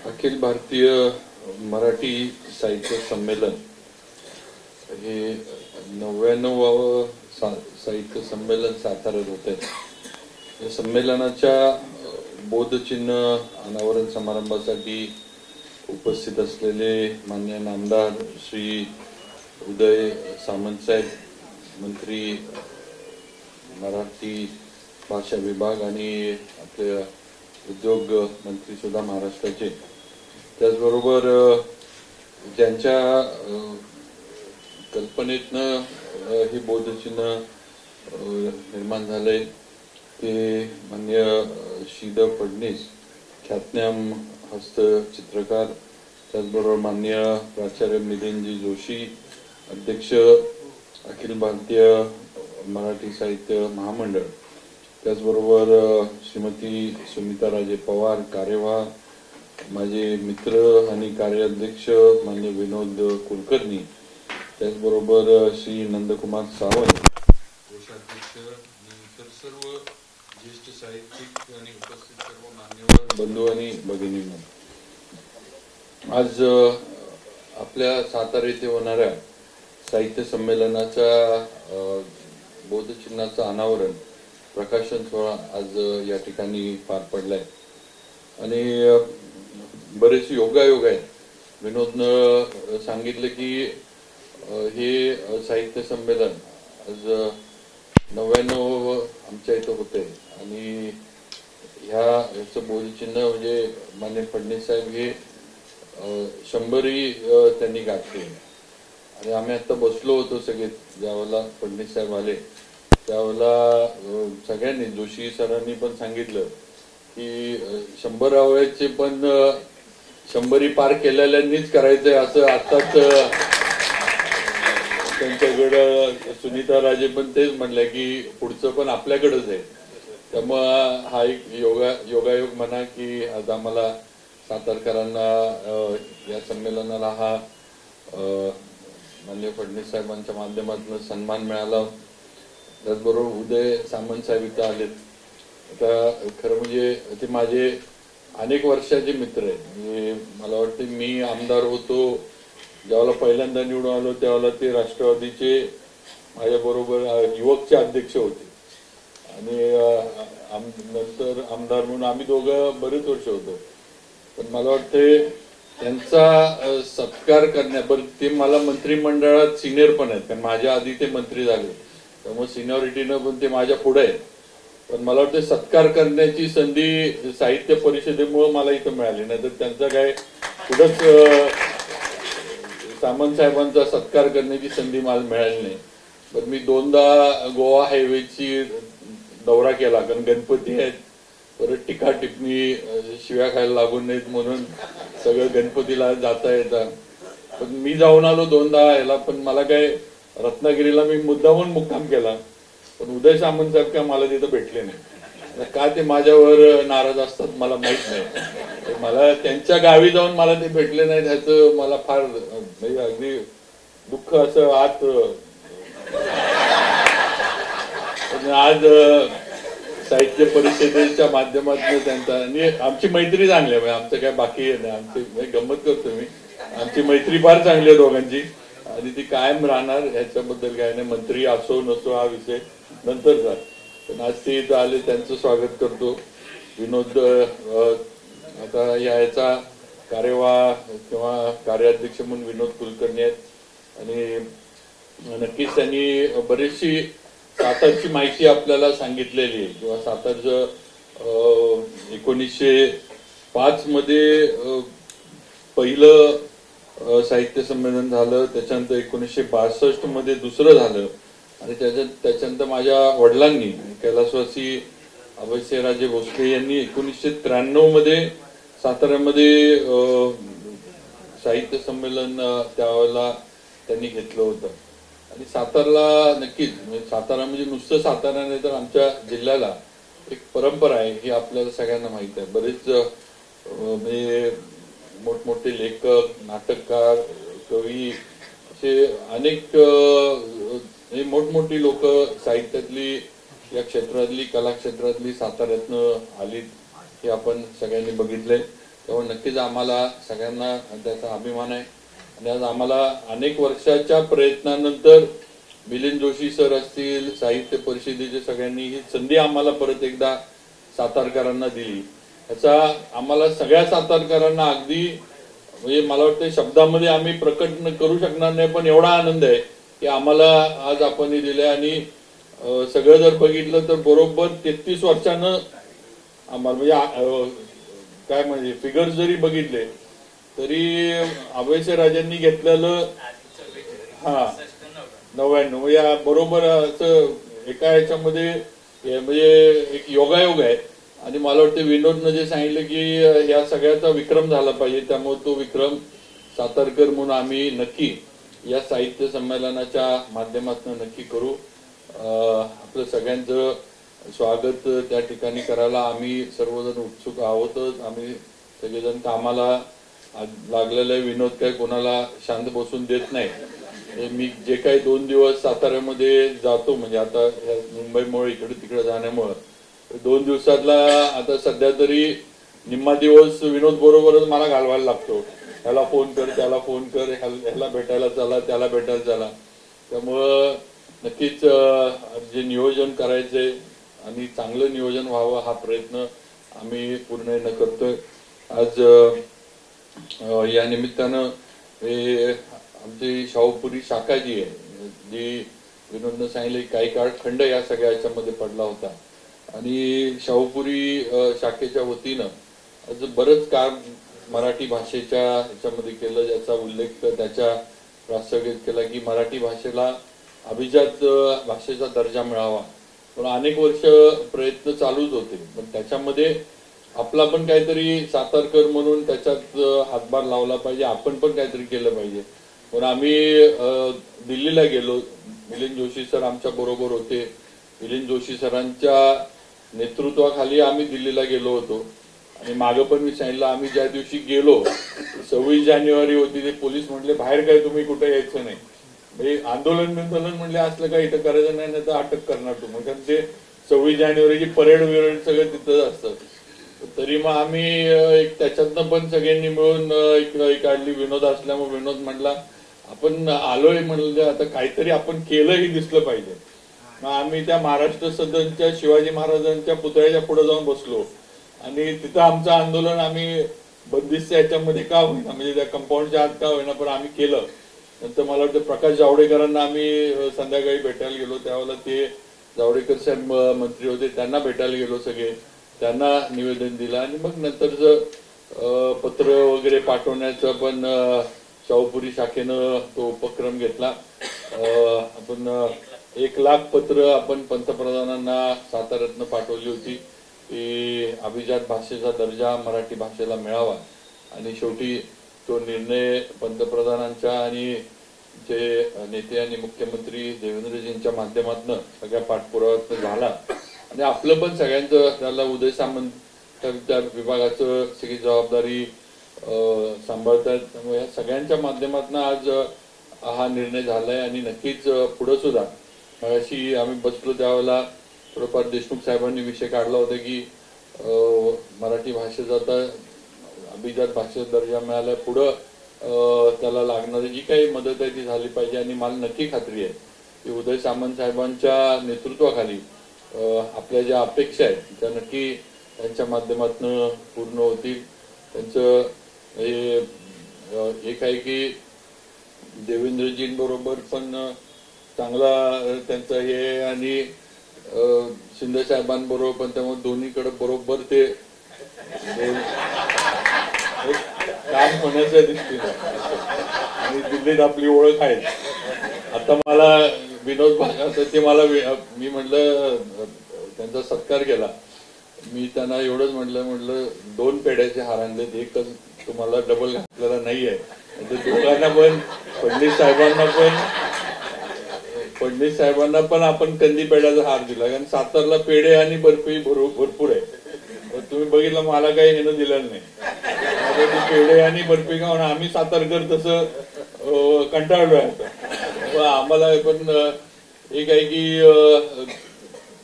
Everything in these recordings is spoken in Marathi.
अखिल भारतीय मराठी साहित्य संमेलन हे 99वे साहित्य संमेलन साताऱ्यात होते। या संमेलनाच्या बोधचिन्ह अनावरण समारंभासाठी उपस्थित असलेले माननीय नामदार श्री उदय सामंत साहेब, मंत्री मराठी भाषा विभाग आणि आपले उद्योग मंत्री सुद्धा महाराष्ट्राचे, त्याचबरोबर ज्यांच्या कल्पनेतनं हे बोधचिन्ह निर्माण झाले ते माननीय श्रीधर फडणीस, ख्यातनाम हस्तचित्रकार, त्याचबरोबर माननीय प्राचार्य मिलिंदजी जोशी, अध्यक्ष अखिल भारतीय मराठी साहित्य महामंडळ, त्याचबरोबर श्रीमती सुमिता राजे पवार, कार्यवाह, माझे मित्र आणि कार्याध्यक्ष माननीय विनोद कुलकर्णी, त्याचबरोबर श्री नंदकुमार सावंत, कोषाध्यक्ष, इतर सर्व ज्येष्ठ साहित्यिक आणि उपस्थित सर्व मान्यवर बंधू आणि भगिनींनो, आज आपल्या सातारा येथे होणाऱ्या साहित्य संमेलनाच्या बोधचिन्हाचं अनावरण प्रकाशन सोहळा आज या ठिकाणी पार पडलाय आणि बरेच योगायोग आहेत। विनोदनं सांगितलं की हे साहित्य संमेलन आज 99 आमच्या इथं होते आणि ह्याचं बोधचिन्ह म्हणजे माननीय फडणीस साहेब हे 100री त्यांनी गाठली आणि आम्ही आता बसलो होतो सगळे। ज्यावेळेला फडणीस साहेब आले त्यावेळेला सगळ्यांनी, जोशी सरांनी पण सांगितलं की 100वे पण 100री पार केलेल्यांनीच करायचंय असं आताच त्यांच्याकडं सुनीता राजे पण तेच म्हणल्या की पुढचं पण आपल्याकडेच आहे। त्यामुळं हा एक योगायोग म्हणा की आज आम्हाला सातारकरांना या संमेलनाला हा माननीय फडणीस साहेबांच्या माध्यमातून सन्मान मिळाला। त्याचबरोबर उदय सामंत साहेब इथं आलेत। आता खरं म्हणजे ते माझे अनेक वर्षाचे मित्र आहेत। म्हणजे मला वाटते मी आमदार होतो ज्यावेळेला पहिल्यांदा निवडून आलो त्यावेळेला ते राष्ट्रवादीचे माझ्याबरोबर युवकचे अध्यक्ष होते आणि नंतर आमदार म्हणून आम्ही दोघं बरेच वर्ष होतो। पण मला वाटते त्यांचा सत्कार करण्याबरोबर ते मला मंत्रिमंडळात सिनियर पण आहेत, कारण माझ्या आधी ते मंत्री झाले, त्यामुळे सिनियरिटीनं पण ते माझ्या पुढे आहेत। पण मला वाटतं सत्कार करण्याची संधी साहित्य परिषदेमुळे मला इथं मिळाली, नाही तर त्यांचा काय पुढंच सामंत साहेबांचा सत्कार करण्याची संधी मला मिळाली नाही। पण मी 2दा गोवा हायवेची दौरा केला, कारण गणपती आहेत, परत टीका टिप्पणी शिव्या खायला लागून नाहीत म्हणून सगळं गणपतीला जाता येतं। पण मी जाऊन आलो 2दा ह्याला, पण मला काय रत्नागिरीला मी मुद्दामून मुक्काम केला, पण उदय सामंत साहेब काय मला तिथं भेटले नाही। का ते माझ्यावर नाराज असतात मला माहित नाही, मला त्यांच्या गावी जाऊन मला ते भेटले नाही ह्याचं मला फार म्हणजे अगदी दुःख असं आत। आज साहित्य परिषदेच्या माध्यमातून त्यांचा आणि आमची मैत्री चांगली आहे, आमचं काय बाकी नाही, आमची गंमत करतो मी, आमची मैत्री फार चांगली आहे दोघांची आणि ती कायम राहणार, ह्याच्याबद्दल काय नाही। मंत्री असो नसो हा विषय नंतरचा, पण आज ते इथं आले त्यांचं स्वागत करतो। विनोद आता याचा कार्यवाह किंवा कार्याध्यक्ष म्हणून विनोद कुलकर्णी आहेत आणि नक्कीच त्यांनी बरीचशी सातारची माहिती आपल्याला सांगितलेली आहे किंवा सातारचं 1905 मध्ये पहिलं साहित्य संमेलन झालं, त्याच्यानंतर 1962 मध्ये दुसरं झालं आणि त्याच्यानंतर माझ्या वडिलांनी कैलासवासी अभयसिंहराजे भोसले यांनी 1993 मध्ये साताऱ्यामध्ये साहित्य संमेलन त्यावेळेला त्यांनी घेतलं होतं आणि सातारला नक्कीच सातारा म्हणजे नुसतं सातारा नाही तर आमच्या जिल्ह्याला एक परंपरा आहे ही आपल्याला सगळ्यांना माहित आहे। बरेच म्हणजे मोठमोठे लेखक, नाटककार, कवी असे अनेक मोठमोठी लोक साहित्यातली या क्षेत्रातली कला क्षेत्रातली साताऱ्यातनं आली हे आपण सगळ्यांनी बघितलंय। तेव्हा नक्कीच आम्हाला सगळ्यांना त्याचा अभिमान आहे. आणि आज आम्हाला अनेक वर्षाच्या प्रयत्नानंतर मिलिंद जोशी सर असतील, साहित्य परिषदेचे सगळ्यांनी ही संधी आम्हाला परत एकदा सातारकरांना दिली. याचा आम्हाला सगळ्या सातारकरांना अगदी म्हणजे मला वाटतं शब्दामध्ये आम्ही प्रकट करू शकणार नाही, पण एवढा आनंद आहे की आम्हाला आज आपण दिले. आणि सगळं जर बघितलं तर बरोबर 33 वर्षानं आम्हाला म्हणजे काय म्हणजे फिगर्स जरी बघितले तरी अभयसिंह राजांनी घेतलेलं 99 या बरोबर असं एका ह्याच्यामध्ये म्हणजे एक योगायोग आहे. आणि मला वाटतं विनोदनं जे सांगितलं की या सगळ्याचा विक्रम झाला पाहिजे, त्यामुळे तो विक्रम सातारकर म्हणून आम्ही नक्की या साहित्य संमेलनाच्या माध्यमातून नक्की करू. आपलं सगळ्यांचं स्वागत त्या ठिकाणी करायला आम्ही सर्वजण उत्सुक आहोतच. आम्ही सगळेजण कामाला लागलेलं विनोद काय कोणाला शांत बसून देत नाही. मी जे काही 2 दिवस साताऱ्यामध्ये जातो म्हणजे आता मुंबईमुळे इकडे तिकडे जाण्यामुळं 2 दिवसातला आता सध्या तरी निम्मा दिवस विनोद बरोबरच मला घालवायला लागतो. ह्याला फोन कर, त्याला फोन कर, ह्याला भेटायला चला, त्याला भेटायला चला. त्यामुळं नक्कीच जे नियोजन करायचंय आणि चांगलं नियोजन व्हावं हा प्रयत्न आम्ही पूर्ण करतोय. आज या निमित्तानं आमची शाहूपुरी शाखा जी आहे, जी विनोदनं सांगितले काही काळ खंड या सगळ्या याच्यामध्ये पडला होता आणि शाहूपुरी शाखेच्या वतीनं आज बरंच काम मराठी भाषेच्या ह्याच्यामध्ये केलं, ज्याचा उल्लेख त्याच्या प्रास्ताविकेत केला की मराठी भाषेला अभिजात भाषेचा दर्जा मिळावा. पण अनेक वर्ष प्रयत्न चालूच होते, पण त्याच्यामध्ये आपला पण काहीतरी सातारकर म्हणून त्याच्यात हातभार लावला पाहिजे, आपण पण काहीतरी केलं पाहिजे. पण आम्ही दिल्लीला गेलो. मिलिंद जोशी सर आमच्या बरोबर होते. मिलिंद जोशी सरांच्या नेतृत्वाखाली आम्ही दिल्लीला गेलो होतो. आणि मागं पण मी सांगितलं, आम्ही ज्या दिवशी गेलो 26 जानेवारी होती, ते पोलीस म्हटले बाहेर काय तुम्ही कुठे यायचं नाही, म्हणजे आंदोलन म्हणले असलं काय इथं करायचं नाही तर अटक करणार तुम्ही. कारण ते 26 जानेवारीची परेड विरेड सगळं तिथंच असतं. तरी मग आम्ही एक त्याच्यातनं पण सगळ्यांनी मिळून एक काढली. विनोद असल्यामुळे विनोद म्हटला आपण आलोय म्हणलं आता काहीतरी आपण केलंही दिसलं पाहिजे. मग आम्ही त्या महाराष्ट्र सदनच्या शिवाजी महाराजांच्या पुतळ्याच्या पुढे जाऊन बसलो आणि तिथं आमचं आंदोलन आम्ही बंदिस्त याच्यामध्ये का होईना म्हणजे त्या कंपाऊंडच्या आत का होईना पण आम्ही केलं. नंतर मला वाटतं प्रकाश जावडेकरांना आम्ही संध्याकाळी भेटायला गेलो. त्यावेळेला ते जावडेकर साहेब मंत्री होते, त्यांना भेटायला गेलो सगळे, त्यांना निवेदन दिलं आणि मग नंतरचं पत्र वगैरे पाठवण्याचं पण शाहूपुरी शाखेनं तो उपक्रम घेतला. आपण 1 लाख पत्र आपण पंतप्रधानांना साताऱ्यातनं पाठवली होती की अभिजात भाषेचा दर्जा मराठी भाषेला मिळावा. आणि शेवटी तो निर्णय पंतप्रधानांच्या आणि जे नेते आणि मुख्यमंत्री देवेंद्रजींच्या माध्यमातून सगळ्या पाठपुराव्यातून झाला. आणि आपलं पण सगळ्यांचं त्याला उदय सामंत त्या विभागाचं सगळी जबाबदारी सांभाळतात. त्यामुळे या सगळ्यांच्या माध्यमातून आज हा निर्णय झालाय आणि नक्कीच पुढे सुद्धा अशी आम्ही बसलो त्यावेळेला थोडंफार देशमुख साहेबांनी विषय काढला होता की मराठी भाषेचा आता अभिजात भाषेचा दर्जा मिळालाय, पुढं त्याला लागणारी जी काही मदत आहे ती झाली पाहिजे. आणि मला नक्की खात्री आहे की उदय सामंत साहेबांच्या नेतृत्वाखाली आपल्या ज्या अपेक्षा आहेत त्या नक्की त्यांच्या माध्यमातून पूर्ण होतील. त्यांचं एक आहे की देवेंद्रजींबरोबर पण चांगला त्यांचं हे आणि शिंदे साहेबांबरोबर पण, त्यामुळे दोन्हीकडे बरोबर ते काम होण्याच्या दृष्टीनं आणि दिल्लीत आपली ओळख आहे. आता मला विनोद भागाचं ते मला मी म्हटलं त्यांचा सत्कार केला. मी त्यांना एवढंच म्हटलं 2 पेढ्याचे हार आणलेत, एकच तुम्हाला डबल घातलेला नाही आहे. दोघांना पण फडणवीस साहेबांना पण आपण कंदी पेढ्याचा हार दिला. कारण सातारला पेढे आणि बर्फी भरपूर आहे. तुम्ही बघितलं मला काही हेनं दिलेलं नाही. पेढे आणि बर्फी खाऊन आम्ही सातारकर तसं कंटाळलोय आता. आम्हाला पण एक आहे की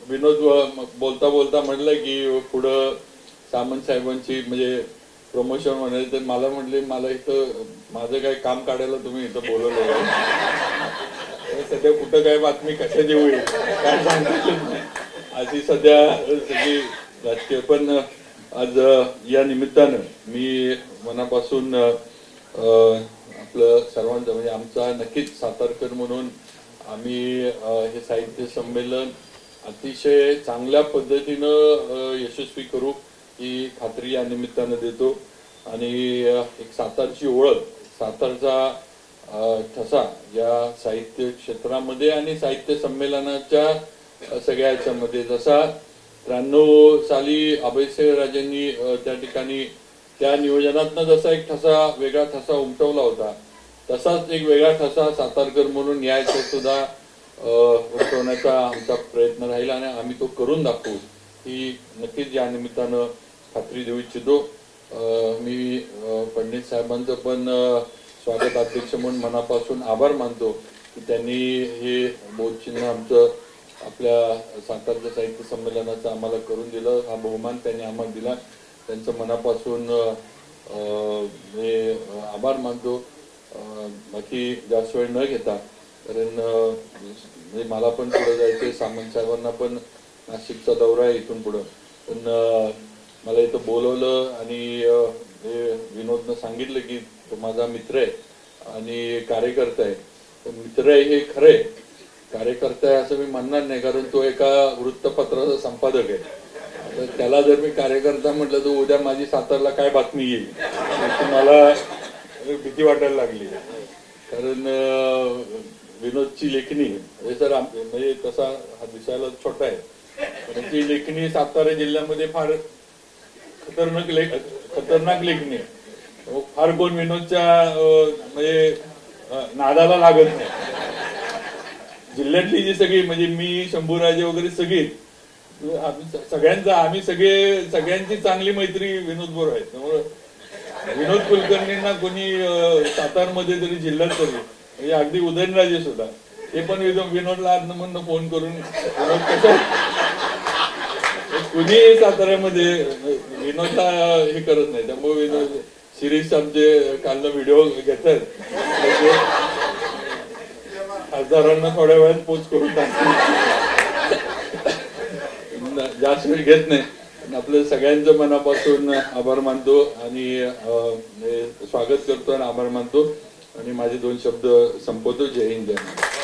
विनोद बोलता बोलता म्हटलं की पुढं सामंत साहेबांची म्हणजे प्रमोशन म्हणाले तर मला म्हटले मला इथं माझं काय काम काढायला तुम्ही इथं बोलवलं सध्या कुठं काय बातमी कशाची होईल काय सांगता अशी सध्या सगळी राजकीय. पण आज या निमित्तानं मी मनापासून आपलं सर्वांचं म्हणजे आमचा नक्कीच सातारकर म्हणून आम्ही हे साहित्य संमेलन अतिशय चांगल्या पद्धतीनं यशस्वी करू ही खात्री या निमित्तानं देतो. आणि एक सातारची ओळख, सातारचा ठसा या साहित्य क्षेत्रामध्ये आणि साहित्य संमेलनाच्या सगळ्या याच्यामध्ये जसा 93 साली अभयसिंहराजेंनी त्या ठिकाणी त्या नियोजनातनं जसा एक ठसा वेगळा ठसा उमटवला होता तसाच एक वेगळा ठसा सातारकर म्हणून यायचा सुद्धा उमटवण्याचा आमचा प्रयत्न राहील आणि आम्ही तो करून दाखवू ही नक्कीच या निमित्तानं खात्री देऊ इच्छितो. मी फडणवीस साहेबांचं पण स्वागत अध्यक्ष म्हणून मनापासून आभार मानतो की त्यांनी हे बोधचिन्ह आमचं आपल्या सातारच्या साहित्य संमेलनाचं आम्हाला करून दिलं. हा बहुमान त्यांनी आम्हाला दिला, त्यांचं मनापासून हे आभार मानतो. बाकी जास्त वेळ न घेता कारण म्हणजे मला पण पुढे जायचं, सामंत साहेबांना पण नाशिकचा दौरा आहे इथून पुढं, पण मला इथं बोलवलं आणि हे विनोदनं सांगितलं की तो माझा मित्र आहे आणि कार्यकर्ता आहे. तर मित्र आहे हे खरंय, कार्यकर्ता आहे असं मी म्हणणार नाही कारण तो एका वृत्तपत्राचा संपादक आहे. तर त्याला जर मी कार्यकर्ता म्हटलं तर उद्या माझी सातारला काय बातमी येईल मला भीती वाटायला लागली. कारण विनोदची लेखणी म्हणजे तसा हा दिसायला छोटा आहे पण ती लेखणी सातारा जिल्ह्यामध्ये फार खतरनाक लेखणी आहे. फार कोण विनोदच्या म्हणजे नादाला लागत नाही. जिल्ह्यातली जी सगळी म्हणजे मी शंभूराजे वगैरे सगळी आम्ही सगळ्यांची चांगली मैत्री विनोद बरोबर आहे. त्यामुळे विनोद कुलकर्णींना कोणी सातारमध्ये तरी जिल्ह्यात तरी म्हणजे अगदी उदयनराजे सुद्धा ते पण विनोदला आदनमधनं फोन करून विनोद कसं कुणी साताऱ्यामध्ये विनोदला हे करत नाही. त्यामुळे विनोद शिरीष आमचे कालनं व्हिडिओ घेतात खासदारांना थोड्या वेळात पोच करून टाकतात, जास्त वेळ घेत नाही. आपलं सगळ्यांचं मनापासून आभार मानतो आणि स्वागत करतो आणि आभार मानतो आणि माझे 2 शब्द संपवतो. जय हिंद, जय महाराष्ट्र.